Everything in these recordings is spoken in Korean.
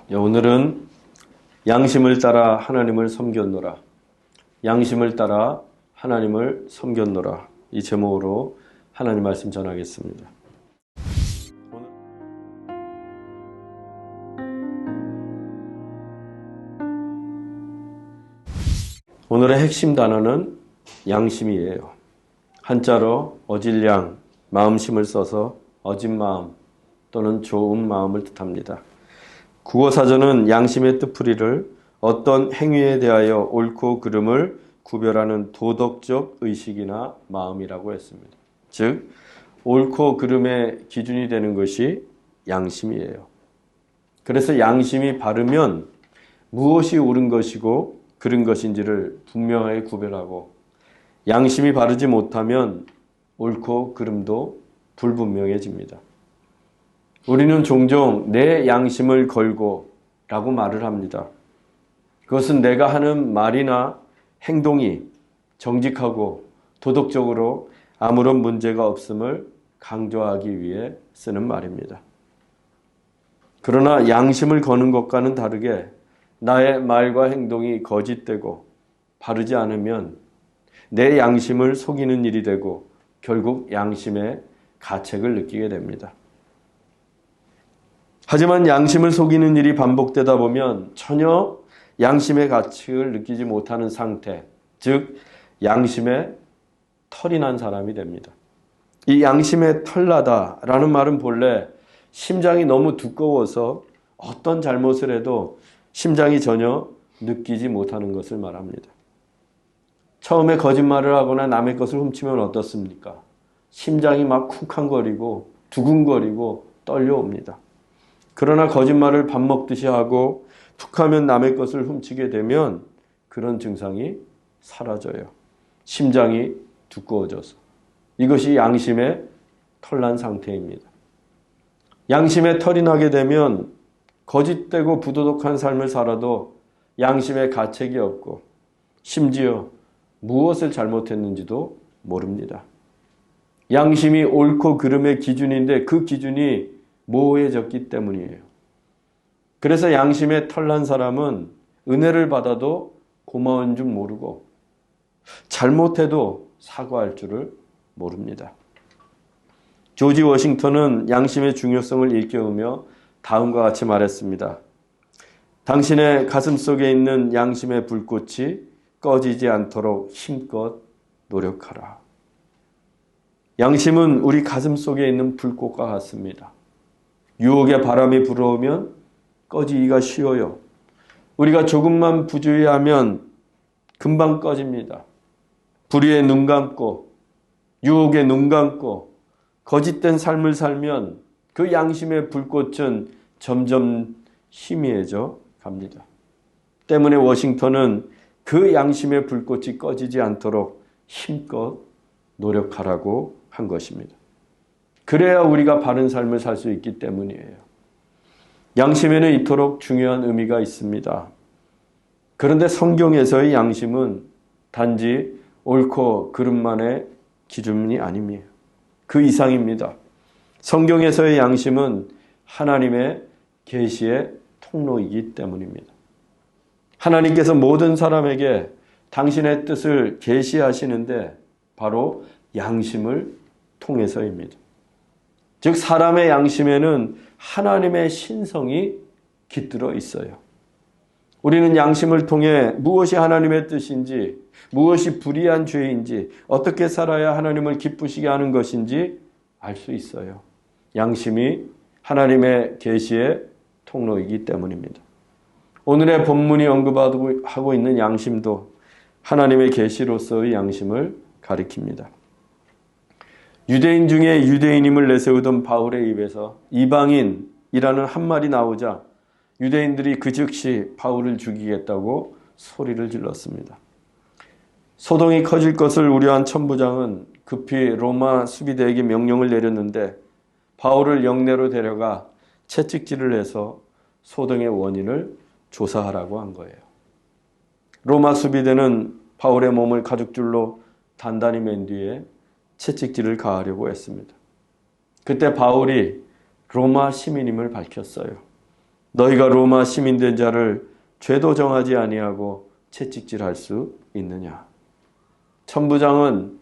오늘은 양심을 따라 하나님을 섬겼노라. 양심을 따라 하나님을 섬겼노라. 이 제목으로 하나님 말씀 전하겠습니다. 오늘의 핵심 단어는 양심이에요. 한자로 어질양, 마음심을 써서 어진 마음 또는 좋은 마음을 뜻합니다. 국어사전은 양심의 뜻풀이를 어떤 행위에 대하여 옳고 그름을 구별하는 도덕적 의식이나 마음이라고 했습니다. 즉, 옳고 그름의 기준이 되는 것이 양심이에요. 그래서 양심이 바르면 무엇이 옳은 것이고 그른 것인지를 분명하게 구별하고, 양심이 바르지 못하면 옳고 그름도 불분명해집니다. 우리는 종종 내 양심을 걸고 라고 말을 합니다. 그것은 내가 하는 말이나 행동이 정직하고 도덕적으로 아무런 문제가 없음을 강조하기 위해 쓰는 말입니다. 그러나 양심을 거는 것과는 다르게 나의 말과 행동이 거짓되고 바르지 않으면 내 양심을 속이는 일이 되고 결국 양심의 가책을 느끼게 됩니다. 하지만 양심을 속이는 일이 반복되다 보면 전혀 양심의 가책을 느끼지 못하는 상태, 즉 양심에 털이 난 사람이 됩니다. 이 양심에 털나다라는 말은 본래 심장이 너무 두꺼워서 어떤 잘못을 해도 심장이 전혀 느끼지 못하는 것을 말합니다. 처음에 거짓말을 하거나 남의 것을 훔치면 어떻습니까? 심장이 막 쿵쾅거리고 두근거리고 떨려옵니다. 그러나 거짓말을 밥 먹듯이 하고 툭하면 남의 것을 훔치게 되면 그런 증상이 사라져요. 심장이 두꺼워져서. 이것이 양심의 털난 상태입니다. 양심에 털이 나게 되면 거짓되고 부도덕한 삶을 살아도 양심에 가책이 없고 심지어 무엇을 잘못했는지도 모릅니다. 양심이 옳고 그름의 기준인데 그 기준이 모호해졌기 때문이에요. 그래서 양심에 털난 사람은 은혜를 받아도 고마운 줄 모르고 잘못해도 사과할 줄을 모릅니다. 조지 워싱턴은 양심의 중요성을 일깨우며 다음과 같이 말했습니다. 당신의 가슴 속에 있는 양심의 불꽃이 꺼지지 않도록 힘껏 노력하라. 양심은 우리 가슴 속에 있는 불꽃과 같습니다. 유혹의 바람이 불어오면 꺼지기가 쉬워요. 우리가 조금만 부주의하면 금방 꺼집니다. 불의에 눈 감고 유혹에 눈 감고 거짓된 삶을 살면 그 양심의 불꽃은 점점 희미해져 갑니다. 때문에 워싱턴은 그 양심의 불꽃이 꺼지지 않도록 힘껏 노력하라고 한 것입니다. 그래야 우리가 바른 삶을 살 수 있기 때문이에요. 양심에는 이토록 중요한 의미가 있습니다. 그런데 성경에서의 양심은 단지 옳고 그름만의 기준이 아닙니다. 그 이상입니다. 성경에서의 양심은 하나님의 계시의 통로이기 때문입니다. 하나님께서 모든 사람에게 당신의 뜻을 계시하시는데 바로 양심을 통해서입니다. 즉 사람의 양심에는 하나님의 신성이 깃들어 있어요. 우리는 양심을 통해 무엇이 하나님의 뜻인지, 무엇이 불의한 죄인지, 어떻게 살아야 하나님을 기쁘시게 하는 것인지 알 수 있어요. 양심이 하나님의 계시의 통로이기 때문입니다. 오늘의 본문이 언급하고 있는 양심도 하나님의 계시로서의 양심을 가리킵니다. 유대인 중에 유대인임을 내세우던 바울의 입에서 이방인이라는 한 말이 나오자 유대인들이 그 즉시 바울을 죽이겠다고 소리를 질렀습니다. 소동이 커질 것을 우려한 천부장은 급히 로마 수비대에게 명령을 내렸는데 바울을 영내로 데려가 채찍질을 해서 소동의 원인을 조사하라고 한 거예요. 로마 수비대는 바울의 몸을 가죽줄로 단단히 맨 뒤에 채찍질을 가하려고 했습니다. 그때 바울이 로마 시민임을 밝혔어요. 너희가 로마 시민된 자를 죄도 정하지 아니하고 채찍질할 수 있느냐. 천부장은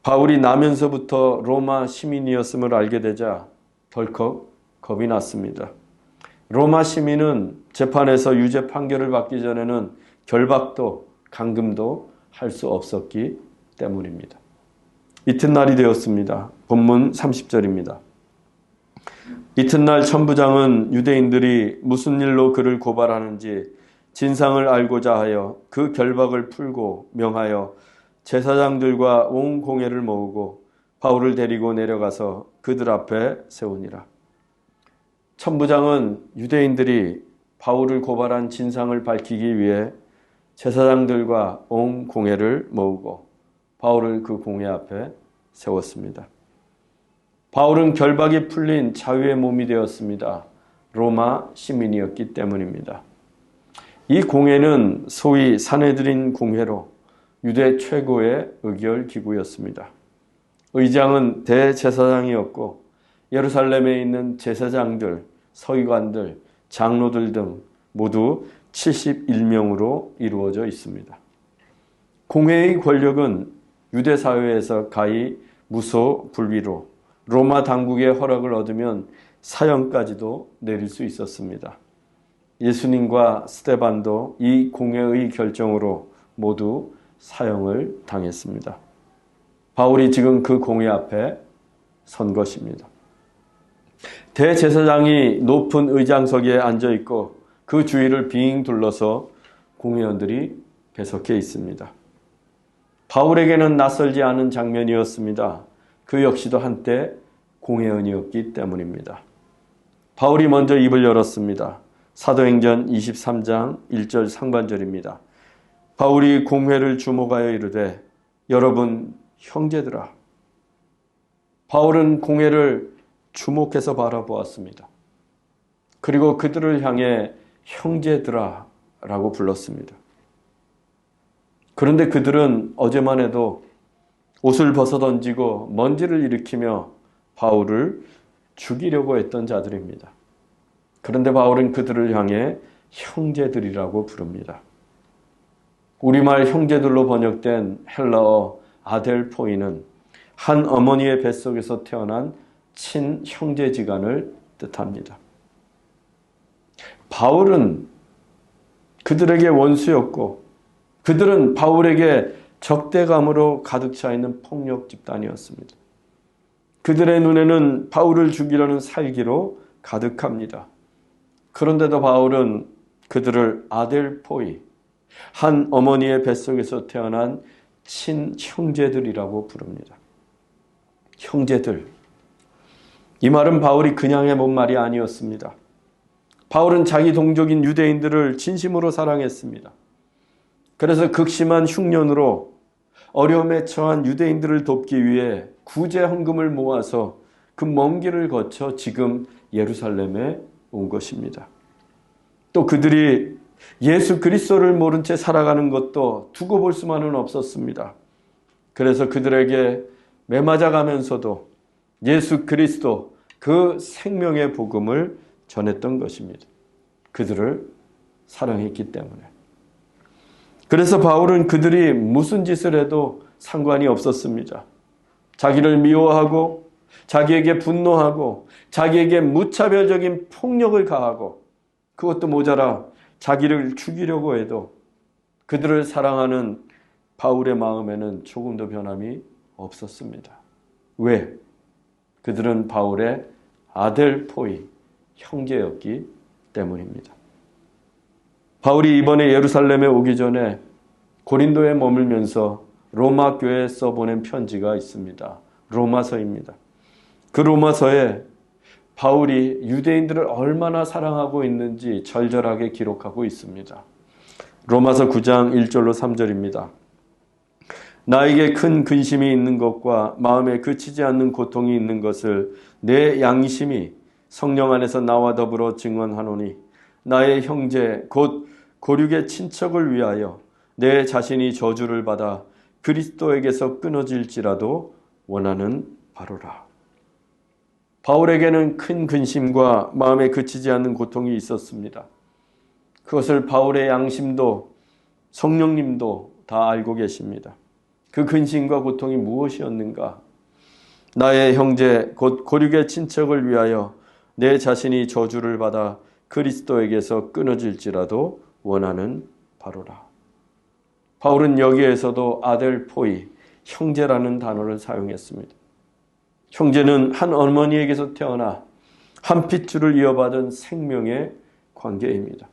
바울이 나면서부터 로마 시민이었음을 알게 되자 덜컥 겁이 났습니다. 로마 시민은 재판에서 유죄 판결을 받기 전에는 결박도 감금도 할 수 없었기 때문입니다. 이튿날이 되었습니다. 본문 30절입니다. 이튿날 천부장은 유대인들이 무슨 일로 그를 고발하는지 진상을 알고자 하여 그 결박을 풀고 명하여 제사장들과 온 공회를 모으고 바울을 데리고 내려가서 그들 앞에 세우니라. 천부장은 유대인들이 바울을 고발한 진상을 밝히기 위해 제사장들과 온 공회를 모으고 바울을 그 공회 앞에 세웠습니다. 바울은 결박이 풀린 자유의 몸이 되었습니다. 로마 시민이었기 때문입니다. 이 공회는 소위 산헤드린 공회로 유대 최고의 의결 기구였습니다. 의장은 대제사장이었고 예루살렘에 있는 제사장들, 서기관들, 장로들 등 모두 71명으로 이루어져 있습니다. 공회의 권력은 유대 사회에서 가히 무소불위로 로마 당국의 허락을 얻으면 사형까지도 내릴 수 있었습니다. 예수님과 스데반도 이 공회의 결정으로 모두 사형을 당했습니다. 바울이 지금 그 공회 앞에 선 것입니다. 대제사장이 높은 의장석에 앉아 있고 그 주위를 빙 둘러서 공회원들이 배석해 있습니다. 바울에게는 낯설지 않은 장면이었습니다. 그 역시도 한때 공회원이었기 때문입니다. 바울이 먼저 입을 열었습니다. 사도행전 23장 1절 상반절입니다. 바울이 공회를 주목하여 이르되 여러분 형제들아. 바울은 공회를 주목해서 바라보았습니다. 그리고 그들을 향해 형제들아 라고 불렀습니다. 그런데 그들은 어제만 해도 옷을 벗어던지고 먼지를 일으키며 바울을 죽이려고 했던 자들입니다. 그런데 바울은 그들을 향해 형제들이라고 부릅니다. 우리말 형제들로 번역된 헬라어 아델포이는 한 어머니의 뱃속에서 태어난 친형제지간을 뜻합니다. 바울은 그들에게 원수였고 그들은 바울에게 적대감으로 가득 차 있는 폭력 집단이었습니다. 그들의 눈에는 바울을 죽이려는 살기로 가득합니다. 그런데도 바울은 그들을 아델포이, 한 어머니의 뱃속에서 태어난 친형제들이라고 부릅니다. 형제들. 이 말은 바울이 그냥 해본 말이 아니었습니다. 바울은 자기 동족인 유대인들을 진심으로 사랑했습니다. 그래서 극심한 흉년으로 어려움에 처한 유대인들을 돕기 위해 구제 헌금을 모아서 그 먼 길을 거쳐 지금 예루살렘에 온 것입니다. 또 그들이 예수 그리스도를 모른 채 살아가는 것도 두고 볼 수만은 없었습니다. 그래서 그들에게 매맞아가면서도 예수 그리스도 그 생명의 복음을 전했던 것입니다. 그들을 사랑했기 때문에. 그래서 바울은 그들이 무슨 짓을 해도 상관이 없었습니다. 자기를 미워하고 자기에게 분노하고 자기에게 무차별적인 폭력을 가하고 그것도 모자라 자기를 죽이려고 해도 그들을 사랑하는 바울의 마음에는 조금도 변함이 없었습니다. 왜? 그들은 바울의 아델포이, 형제였기 때문입니다. 바울이 이번에 예루살렘에 오기 전에 고린도에 머물면서 로마 교회에 써보낸 편지가 있습니다. 로마서입니다. 그 로마서에 바울이 유대인들을 얼마나 사랑하고 있는지 절절하게 기록하고 있습니다. 로마서 9장 1절로 3절입니다. 나에게 큰 근심이 있는 것과 마음에 그치지 않는 고통이 있는 것을 내 양심이 성령 안에서 나와 더불어 증언하노니 나의 형제 곧 고륙의 친척을 위하여 내 자신이 저주를 받아 그리스도에게서 끊어질지라도 원하는 바로라. 바울에게는 큰 근심과 마음에 그치지 않는 고통이 있었습니다. 그것을 바울의 양심도 성령님도 다 알고 계십니다. 그 근심과 고통이 무엇이었는가? 나의 형제 곧 고륙의 친척을 위하여 내 자신이 저주를 받아 그리스도에게서 끊어질지라도 원하는 바로라. 바울은 여기에서도 아델포이, 형제라는 단어를 사용했습니다. 형제는 한 어머니에게서 태어나 한 핏줄을 이어받은 생명의 관계입니다.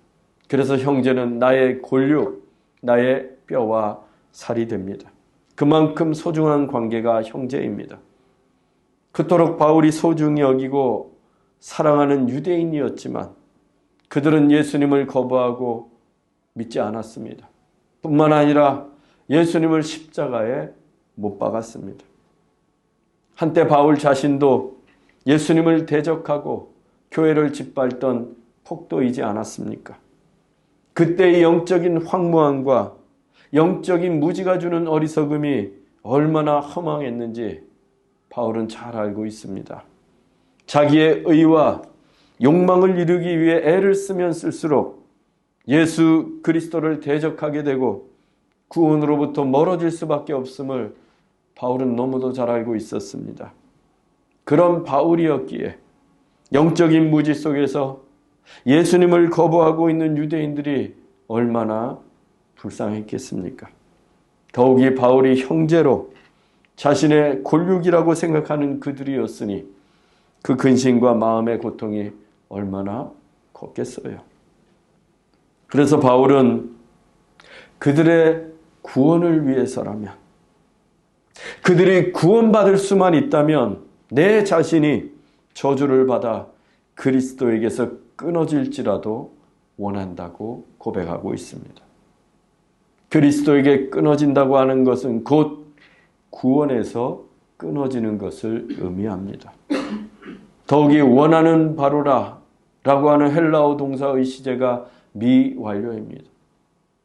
그래서 형제는 나의 골육, 나의 뼈와 살이 됩니다. 그만큼 소중한 관계가 형제입니다. 그토록 바울이 소중히 여기고 사랑하는 유대인이었지만 그들은 예수님을 거부하고 믿지 않았습니다. 뿐만 아니라 예수님을 십자가에 못 박았습니다. 한때 바울 자신도 예수님을 대적하고 교회를 짓밟던 폭도이지 않았습니까? 그때의 영적인 황무함과 영적인 무지가 주는 어리석음이 얼마나 허망했는지 바울은 잘 알고 있습니다. 자기의 의와 욕망을 이루기 위해 애를 쓰면 쓸수록 예수 그리스도를 대적하게 되고 구원으로부터 멀어질 수밖에 없음을 바울은 너무도 잘 알고 있었습니다. 그런 바울이었기에 영적인 무지 속에서 예수님을 거부하고 있는 유대인들이 얼마나 불쌍했겠습니까? 더욱이 바울이 형제로 자신의 골육이라고 생각하는 그들이었으니 그 근심과 마음의 고통이 얼마나 컸겠어요. 그래서 바울은 그들의 구원을 위해서라면, 그들이 구원받을 수만 있다면 내 자신이 저주를 받아 그리스도에게서 끊어질지라도 원한다고 고백하고 있습니다. 그리스도에게 끊어진다고 하는 것은 곧 구원에서 끊어지는 것을 의미합니다. 더욱이 원하는 바로라 라고 하는 헬라어 동사의 시제가 미완료입니다.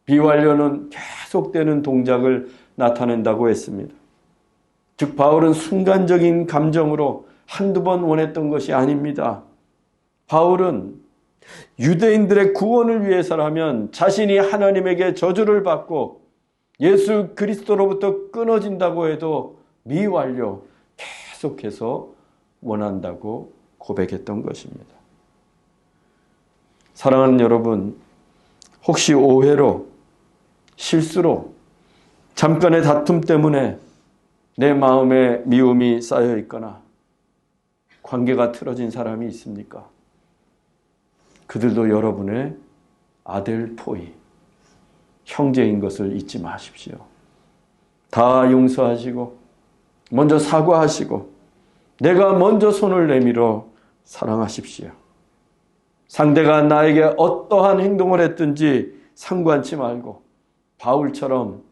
비완료는 계속되는 동작을 나타낸다고 했습니다. 즉 바울은 순간적인 감정으로 한두 번 원했던 것이 아닙니다. 바울은 유대인들의 구원을 위해서라면 자신이 하나님에게 저주를 받고 예수 그리스도로부터 끊어진다고 해도 미완료 계속해서 원한다고 고백했던 것입니다. 사랑하는 여러분, 혹시 오해로, 실수로, 잠깐의 다툼 때문에 내 마음에 미움이 쌓여 있거나 관계가 틀어진 사람이 있습니까? 그들도 여러분의 아델포이, 형제인 것을 잊지 마십시오. 다 용서하시고 먼저 사과하시고 내가 먼저 손을 내밀어 사랑하십시오. 상대가 나에게 어떠한 행동을 했든지 상관치 말고 바울처럼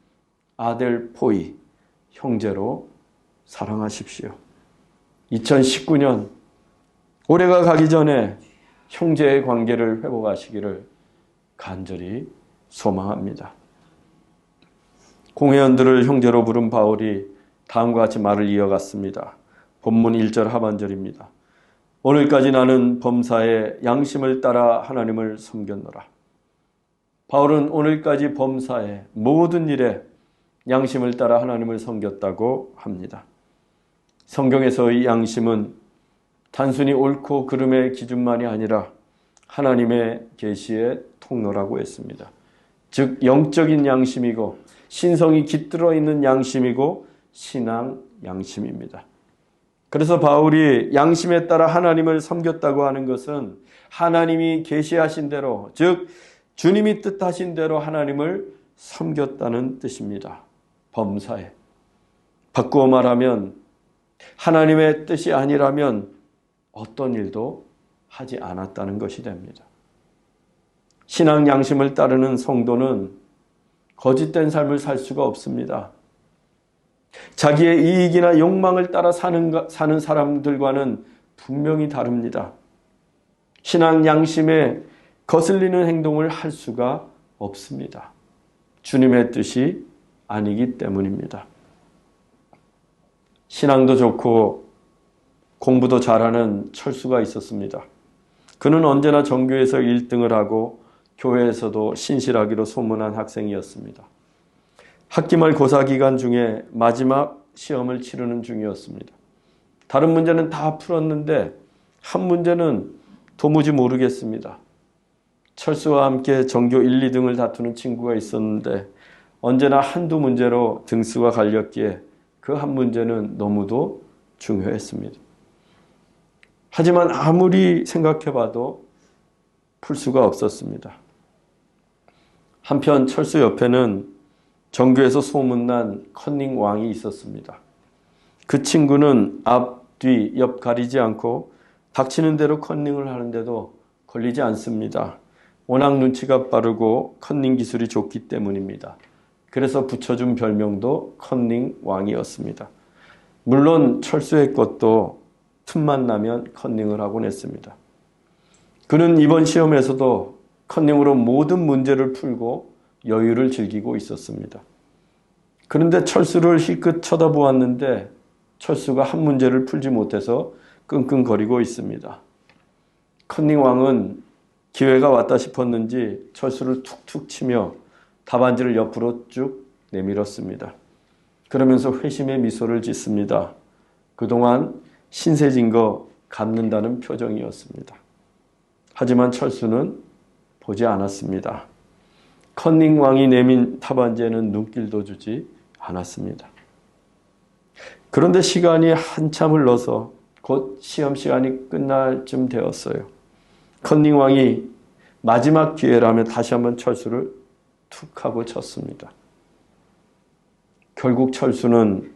아델포이, 형제로 사랑하십시오. 2019년 올해가 가기 전에 형제의 관계를 회복하시기를 간절히 소망합니다. 공회원들을 형제로 부른 바울이 다음과 같이 말을 이어갔습니다. 본문 1절 하반절입니다. 오늘까지 나는 범사에 양심을 따라 하나님을 섬겼노라. 바울은 오늘까지 범사에 모든 일에 양심을 따라 하나님을 섬겼다고 합니다. 성경에서의 양심은 단순히 옳고 그름의 기준만이 아니라 하나님의 계시의 통로라고 했습니다. 즉 영적인 양심이고 신성이 깃들어 있는 양심이고 신앙 양심입니다. 그래서 바울이 양심에 따라 하나님을 섬겼다고 하는 것은 하나님이 계시하신 대로, 즉 주님이 뜻하신 대로 하나님을 섬겼다는 뜻입니다. 범사에. 바꾸어 말하면 하나님의 뜻이 아니라면 어떤 일도 하지 않았다는 것이 됩니다. 신앙 양심을 따르는 성도는 거짓된 삶을 살 수가 없습니다. 자기의 이익이나 욕망을 따라 사는 사람들과는 분명히 다릅니다. 신앙 양심에 거슬리는 행동을 할 수가 없습니다. 주님의 뜻이 아니기 때문입니다. 신앙도 좋고 공부도 잘하는 철수가 있었습니다. 그는 언제나 전교에서 1등을 하고 교회에서도 신실하기로 소문난 학생이었습니다. 학기말 고사 기간 중에 마지막 시험을 치르는 중이었습니다. 다른 문제는 다 풀었는데 한 문제는 도무지 모르겠습니다. 철수와 함께 전교 1, 2등을 다투는 친구가 있었는데 언제나 한두 문제로 등수가 갈렸기에 그 한 문제는 너무도 중요했습니다. 하지만 아무리 생각해봐도 풀 수가 없었습니다. 한편 철수 옆에는 전교에서 소문난 컨닝 왕이 있었습니다. 그 친구는 앞, 뒤, 옆 가리지 않고 닥치는 대로 컨닝을 하는데도 걸리지 않습니다. 워낙 눈치가 빠르고 컨닝 기술이 좋기 때문입니다. 그래서 붙여준 별명도 컨닝 왕이었습니다. 물론 철수의 것도 틈만 나면 컨닝을 하곤 했습니다. 그는 이번 시험에서도 컨닝으로 모든 문제를 풀고 여유를 즐기고 있었습니다. 그런데 철수를 힐끗 쳐다보았는데 철수가 한 문제를 풀지 못해서 끙끙거리고 있습니다. 컨닝 왕은 기회가 왔다 싶었는지 철수를 툭툭 치며 답안지를 옆으로 쭉 내밀었습니다. 그러면서 회심의 미소를 짓습니다. 그동안 신세진 거 갚는다는 표정이었습니다. 하지만 철수는 보지 않았습니다. 컨닝 왕이 내민 답안지에는 눈길도 주지 않았습니다. 그런데 시간이 한참 흘러서 곧 시험 시간이 끝날 쯤 되었어요. 컨닝 왕이 마지막 기회라며 다시 한번 철수를 툭 하고 쳤습니다. 결국 철수는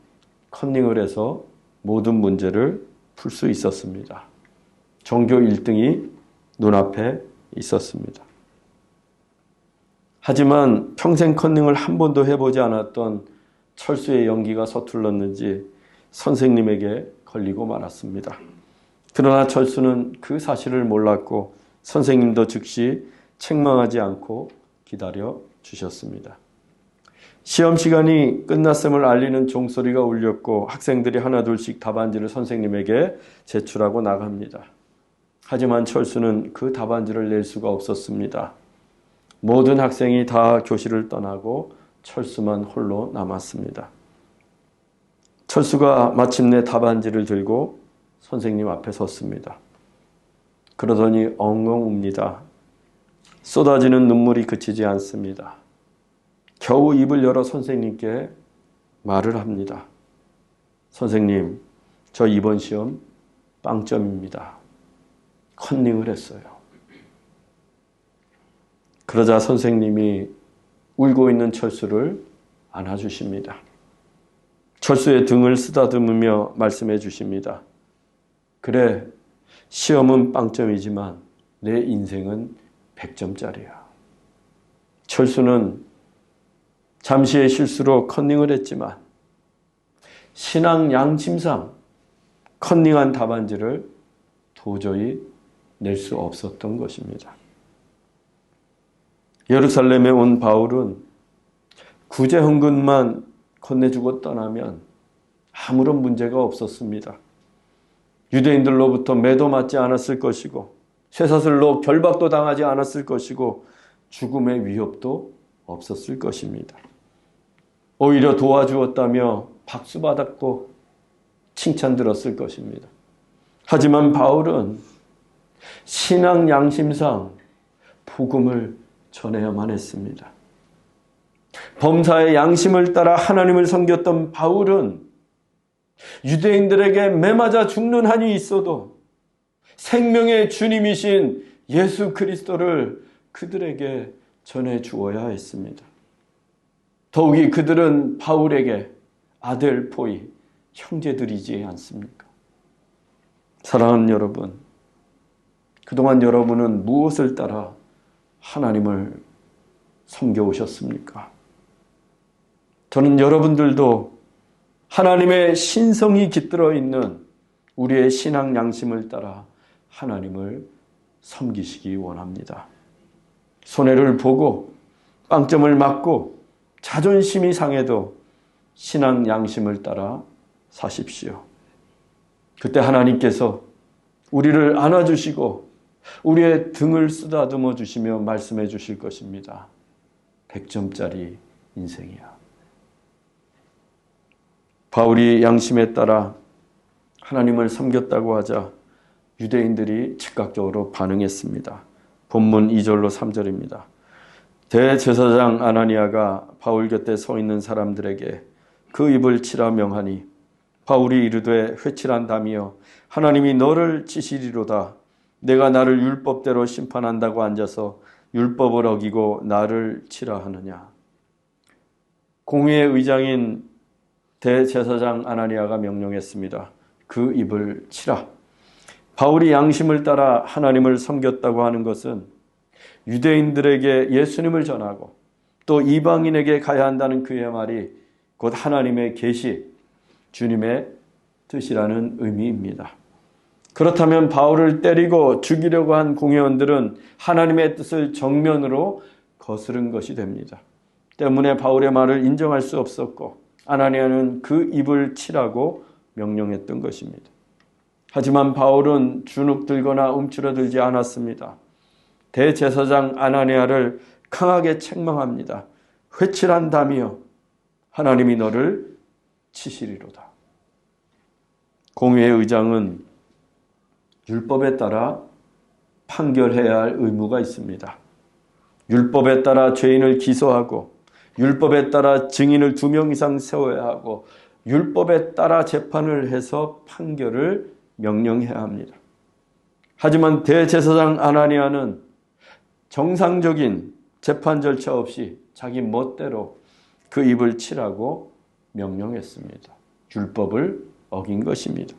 컨닝을 해서 모든 문제를 풀 수 있었습니다. 전교 1등이 눈앞에 있었습니다. 하지만 평생 컨닝을 한 번도 해보지 않았던 철수의 연기가 서툴렀는지 선생님에게 걸리고 말았습니다. 그러나 철수는 그 사실을 몰랐고 선생님도 즉시 책망하지 않고 기다려 주셨습니다. 시험 시간이 끝났음을 알리는 종소리가 울렸고 학생들이 하나둘씩 답안지를 선생님에게 제출하고 나갑니다. 하지만 철수는 그 답안지를 낼 수가 없었습니다. 모든 학생이 다 교실을 떠나고 철수만 홀로 남았습니다. 철수가 마침내 답안지를 들고 선생님 앞에 섰습니다. 그러더니 엉엉 웁니다. 쏟아지는 눈물이 그치지 않습니다. 겨우 입을 열어 선생님께 말을 합니다. 선생님, 저 이번 시험 빵점입니다. 컨닝을 했어요. 그러자 선생님이 울고 있는 철수를 안아주십니다. 철수의 등을 쓰다듬으며 말씀해 주십니다. 그래, 시험은 빵점이지만 내 인생은 100점짜리야. 철수는 잠시의 실수로 컨닝을 했지만 신앙 양심상 컨닝한 답안지를 도저히 낼 수 없었던 것입니다. 예루살렘에 온 바울은 구제 헌금만 건네주고 떠나면 아무런 문제가 없었습니다. 유대인들로부터 매도 맞지 않았을 것이고 쇠사슬로 결박도 당하지 않았을 것이고 죽음의 위협도 없었을 것입니다. 오히려 도와주었다며 박수받았고 칭찬 들었을 것입니다. 하지만 바울은 신앙 양심상 복음을 전해야만 했습니다. 범사의 양심을 따라 하나님을 섬겼던 바울은 유대인들에게 매맞아 죽는 한이 있어도 생명의 주님이신 예수 그리스도를 그들에게 전해 주어야 했습니다. 더욱이 그들은 바울에게 아들, 포이, 형제들이지 않습니까? 사랑하는 여러분, 그동안 여러분은 무엇을 따라 하나님을 섬겨오셨습니까? 저는 여러분들도 하나님의 신성이 깃들어 있는 우리의 신앙 양심을 따라 하나님을 섬기시기 원합니다. 손해를 보고 빵점을 맞고 자존심이 상해도 신앙 양심을 따라 사십시오. 그때 하나님께서 우리를 안아주시고 우리의 등을 쓰다듬어 주시며 말씀해 주실 것입니다. 100점짜리 인생이야. 바울이 양심에 따라 하나님을 섬겼다고 하자 유대인들이 즉각적으로 반응했습니다. 본문 2절로 3절입니다. 대제사장 아나니아가 바울 곁에 서 있는 사람들에게 그 입을 치라 명하니 바울이 이르되 회칠한 담이여 하나님이 너를 치시리로다. 내가 나를 율법대로 심판한다고 앉아서 율법을 어기고 나를 치라 하느냐. 공의의 의장인 대제사장 아나니아가 명령했습니다. 그 입을 치라. 바울이 양심을 따라 하나님을 섬겼다고 하는 것은 유대인들에게 예수님을 전하고 또 이방인에게 가야 한다는 그의 말이 곧 하나님의 계시, 주님의 뜻이라는 의미입니다. 그렇다면 바울을 때리고 죽이려고 한 공회원들은 하나님의 뜻을 정면으로 거스른 것이 됩니다. 때문에 바울의 말을 인정할 수 없었고 아나니아는 그 입을 치라고 명령했던 것입니다. 하지만 바울은 주눅들거나 움츠러들지 않았습니다. 대제사장 아나니아를 강하게 책망합니다. 회칠한 담이여 하나님이 너를 치시리로다. 공회의 의장은 율법에 따라 판결해야 할 의무가 있습니다. 율법에 따라 죄인을 기소하고 율법에 따라 증인을 2명 이상 세워야 하고 율법에 따라 재판을 해서 판결을 명령해야 합니다. 하지만 대제사장 아나니아는 정상적인 재판 절차 없이 자기 멋대로 그 입을 치라고 명령했습니다. 율법을 어긴 것입니다.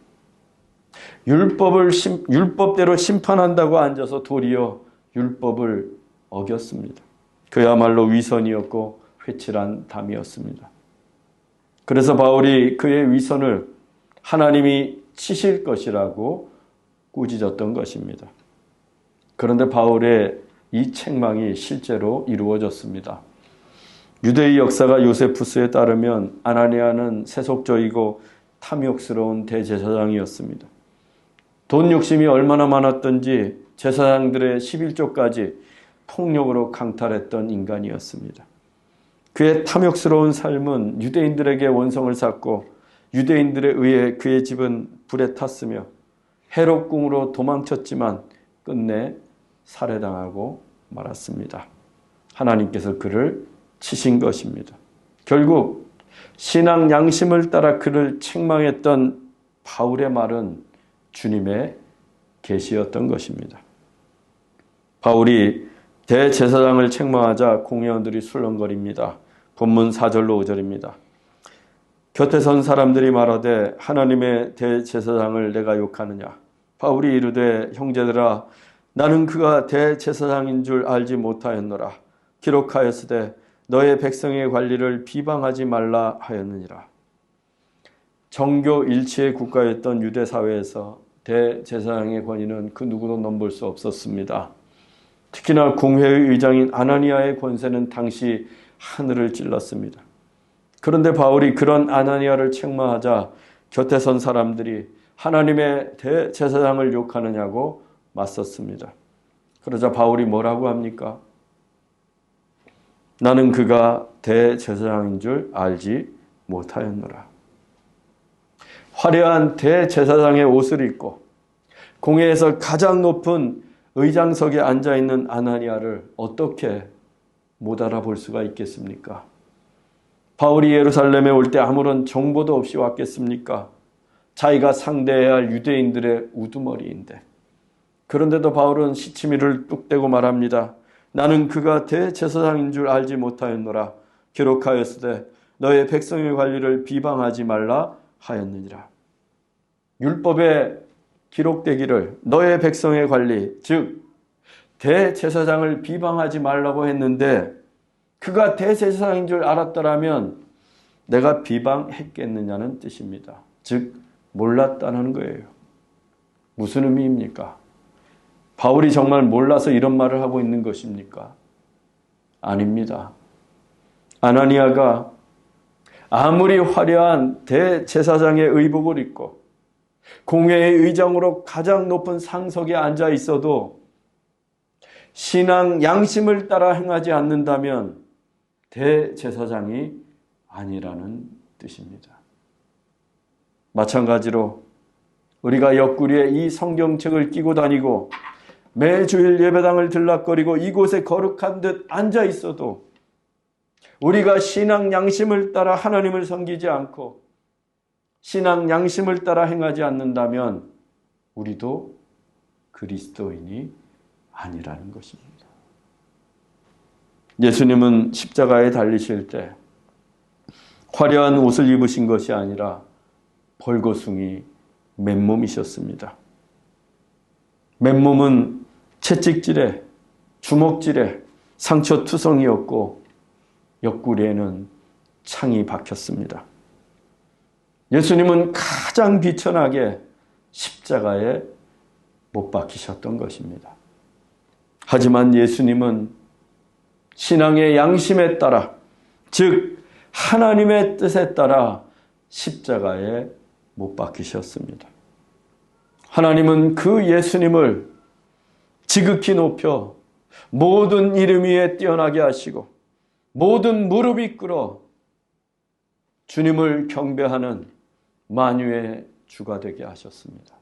율법대로 심판한다고 앉아서 도리어 율법을 어겼습니다. 그야말로 위선이었고 회칠한 담이었습니다. 그래서 바울이 그의 위선을 하나님이 치실 것이라고 꾸짖었던 것입니다. 그런데 바울의 이 책망이 실제로 이루어졌습니다. 유대의 역사가 요세푸스에 따르면 아나니아는 세속적이고 탐욕스러운 대제사장이었습니다. 돈 욕심이 얼마나 많았던지 제사장들의 11조까지 폭력으로 강탈했던 인간이었습니다. 그의 탐욕스러운 삶은 유대인들에게 원성을 샀고 유대인들에 의해 그의 집은 불에 탔으며 헤롯궁으로 도망쳤지만 끝내 살해당하고 말았습니다. 하나님께서 그를 치신 것입니다. 결국 신앙 양심을 따라 그를 책망했던 바울의 말은 주님의 계시였던 것입니다. 바울이 대제사장을 책망하자 공회원들이 술렁거립니다. 본문 4절로 5절입니다. 곁에 선 사람들이 말하되 하나님의 대제사장을 내가 욕하느냐. 바울이 이르되 형제들아 나는 그가 대제사장인 줄 알지 못하였노라. 기록하였으되 너의 백성의 관리를 비방하지 말라 하였느니라. 정교 일치의 국가였던 유대 사회에서 대제사장의 권위는 그 누구도 넘볼 수 없었습니다. 특히나 공회의 의장인 아나니아의 권세는 당시 하늘을 찔렀습니다. 그런데 바울이 그런 아나니아를 책망하자 곁에 선 사람들이 하나님의 대제사장을 욕하느냐고 맞섰습니다. 그러자 바울이 뭐라고 합니까? 나는 그가 대제사장인 줄 알지 못하였노라. 화려한 대제사장의 옷을 입고 공회에서 가장 높은 의장석에 앉아있는 아나니아를 어떻게 못 알아볼 수가 있겠습니까? 바울이 예루살렘에 올 때 아무런 정보도 없이 왔겠습니까? 자기가 상대해야 할 유대인들의 우두머리인데. 그런데도 바울은 시치미를 뚝 떼고 말합니다. 나는 그가 대제사장인 줄 알지 못하였노라. 기록하였으되 너의 백성의 관리를 비방하지 말라 하였느니라. 율법에 기록되기를 너의 백성의 관리, 즉 대제사장을 비방하지 말라고 했는데 그가 대제사장인 줄 알았더라면 내가 비방했겠느냐는 뜻입니다. 즉 몰랐다는 거예요. 무슨 의미입니까? 바울이 정말 몰라서 이런 말을 하고 있는 것입니까? 아닙니다. 아나니아가 아무리 화려한 대제사장의 의복을 입고 공회의 의장으로 가장 높은 상석에 앉아 있어도 신앙 양심을 따라 행하지 않는다면 대제사장이 아니라는 뜻입니다. 마찬가지로 우리가 옆구리에 이 성경책을 끼고 다니고 매주일 예배당을 들락거리고 이곳에 거룩한 듯 앉아 있어도 우리가 신앙 양심을 따라 하나님을 섬기지 않고 신앙 양심을 따라 행하지 않는다면 우리도 그리스도인이 아니라는 것입니다. 예수님은 십자가에 달리실 때 화려한 옷을 입으신 것이 아니라 벌거숭이 맨몸이셨습니다. 맨몸은 채찍질에 주먹질에 상처투성이었고 옆구리에는 창이 박혔습니다. 예수님은 가장 비천하게 십자가에 못 박히셨던 것입니다. 하지만 예수님은 신앙의 양심에 따라, 즉 하나님의 뜻에 따라 십자가에 못 박히셨습니다. 하나님은 그 예수님을 지극히 높여 모든 이름 위에 뛰어나게 하시고 모든 무릎이 꿇어 주님을 경배하는 만유의 주가 되게 하셨습니다.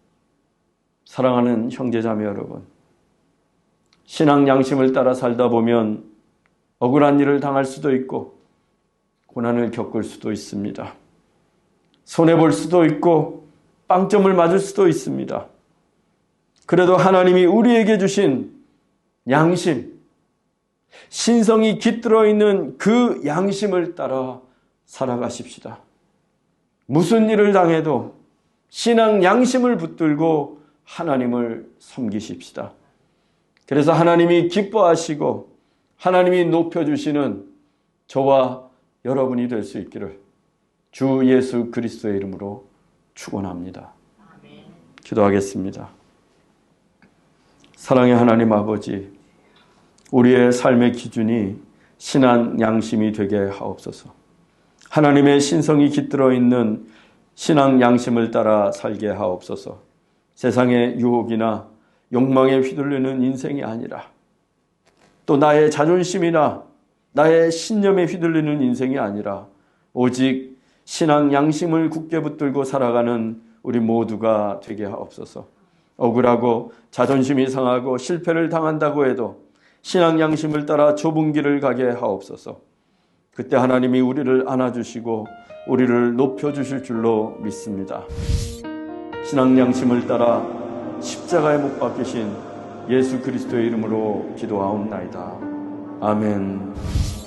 사랑하는 형제자매 여러분, 신앙 양심을 따라 살다 보면 억울한 일을 당할 수도 있고 고난을 겪을 수도 있습니다. 손해볼 수도 있고 빵점을 맞을 수도 있습니다. 그래도 하나님이 우리에게 주신 양심, 신성이 깃들어 있는 그 양심을 따라 살아가십시다. 무슨 일을 당해도 신앙 양심을 붙들고 하나님을 섬기십시다. 그래서 하나님이 기뻐하시고 하나님이 높여주시는 저와 여러분이 될 수 있기를 주 예수 그리스도의 이름으로 축원합니다. 기도하겠습니다. 사랑의 하나님 아버지, 우리의 삶의 기준이 신앙 양심이 되게 하옵소서. 하나님의 신성이 깃들어 있는 신앙 양심을 따라 살게 하옵소서. 세상의 유혹이나 욕망에 휘둘리는 인생이 아니라 또 나의 자존심이나 나의 신념에 휘둘리는 인생이 아니라 오직 신앙 양심을 굳게 붙들고 살아가는 우리 모두가 되게 하옵소서. 억울하고 자존심이 상하고 실패를 당한다고 해도 신앙 양심을 따라 좁은 길을 가게 하옵소서. 그때 하나님이 우리를 안아주시고 우리를 높여주실 줄로 믿습니다. 신앙 양심을 따라 십자가에 못 박히신 예수 그리스도의 이름으로 기도하옵나이다. 아멘.